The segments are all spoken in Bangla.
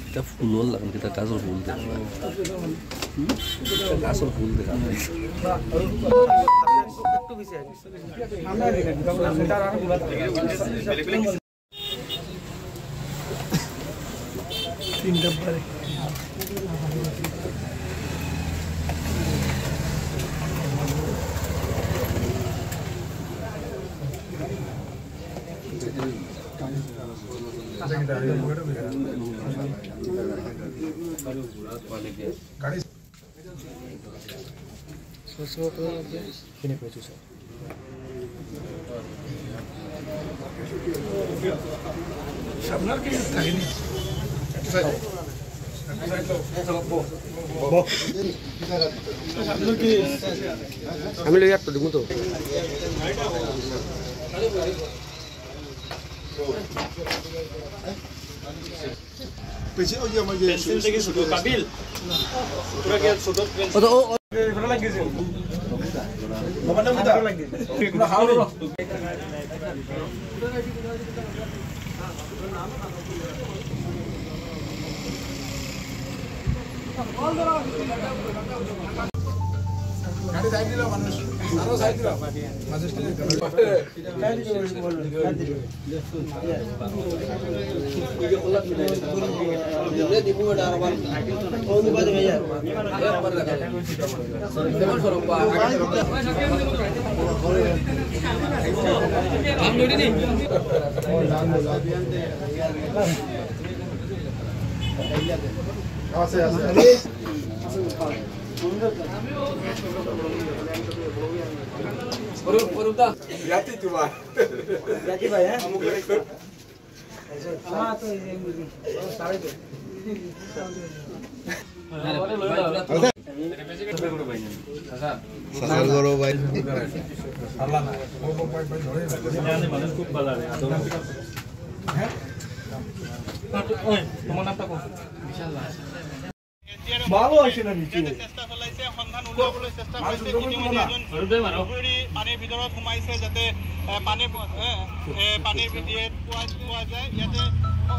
এটা ফুল লাগান কিতা গাছর ফুল দেখা গাছর ফুল দেখা তিন ডাব্বারে আপনার কি থাকেনি আমি লই একটা দেবো তো Pece oye ama ye. Pencil থেকে শুরু কাবিল পুরো কে ছোট পেন্সিল ও পুরো লাগিছে Baba na muda. Kuna hauro. Gari side dilo মানুষ আরো সাইড দিলো ম্যাজিস্ট্রেট আছে আছে Berarti cuma. Berarti Pak ya? Kamu kira Sama tuh salah itu. সাসার গরো ভাই আল্লাহ না ও ভাই ভাই ধরে জানে মানুষ খুব ভালো রে হ্যাঁ ওই তোমার নামটা কোন ইনশাআল্লাহ ভালো আছে না নিচে চেষ্টা চলাইছে সন্ধান উলিয়াবলৈ চেষ্টা কৰিছে ইতিমধ্যে এজন পানীৰ ভিতৰত সোমাইছে যাতে পানীৰ ভিতৰত পোৱা যায় ইয়াতে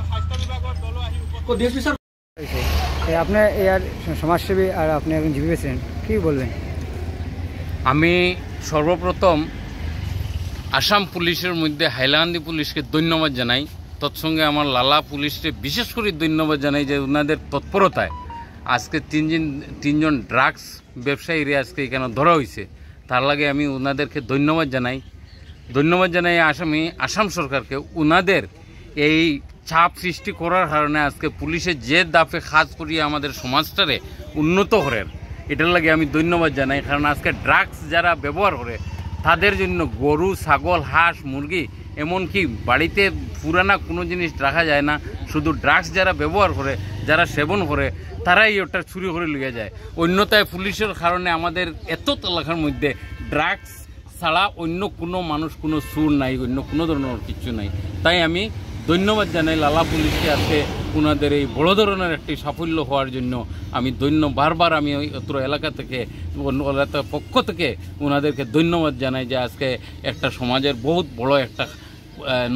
স্বাস্থ্য বিভাগৰ দল আহি উপস্থিত আপনি এর সমাজসেবী আর আপনি একজন জীবী প্রেসিডেন্ট কি বলবেন আমি সর্বপ্রথম আসাম পুলিশের মধ্যে হাইলাকান্দি পুলিশকে ধন্যবাদ জানাই তৎসঙ্গে আমার লালা পুলিশকে বিশেষ করে ধন্যবাদ জানাই যে ওনাদের তৎপরতায় আজকে তিনজন ড্রাগস ব্যবসায়ীরা আজকে এখানে ধরা হয়েছে তার লাগে আমি ওনাদেরকে ধন্যবাদ জানাই আসাম সরকারকে ওনাদের এই চাপ সৃষ্টি করার কারণে আজকে পুলিশের যে দাপে কাজ করিয়ে আমাদের সমাজটারে উন্নত করেন এটার লাগে আমি ধন্যবাদ জানাই কারণ আজকে ড্রাগস যারা ব্যবহার করে তাদের জন্য গরু ছাগল হাঁস মুরগি এমনকি বাড়িতে পুরানা কোনো জিনিস রাখা যায় না শুধু ড্রাগস যারা ব্যবহার করে যারা সেবন করে তারাই ওটা চুরি করে লিয়ে যায় অন্যথায় পুলিশের কারণে আমাদের এত এলাকার মধ্যে ড্রাগস ছাড়া অন্য কোনো মানুষ কোনো সুর নাই অন্য কোনো ধরনের কিছু নাই তাই আমি ধন্যবাদ জানাই লালা পুলিশকে আজকে ওনাদের এই বড় ধরনের একটি সাফল্য হওয়ার জন্য আমি বারবার আমি অত্র এলাকা থেকে পক্ষ থেকে ওনাদেরকে ধন্যবাদ জানাই যে আজকে একটা সমাজের বহুত বড় একটা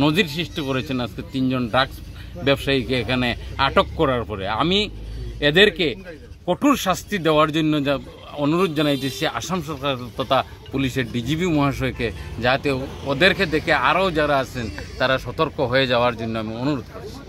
নজির সৃষ্টি করেছেন আজকে তিনজন ড্রাগস ব্যবসায়ীকে এখানে আটক করার পরে আমি এদেরকে কঠোর শাস্তি দেওয়ার জন্য যা অনুরোধ জানাইতেছি আসাম সরকার তথা পুলিশের ডিজিপি মহাশয়কে যাতে ওদেরকে দেখে আরও যারা আছেন তারা সতর্ক হয়ে যাওয়ার জন্য আমি অনুরোধ করছি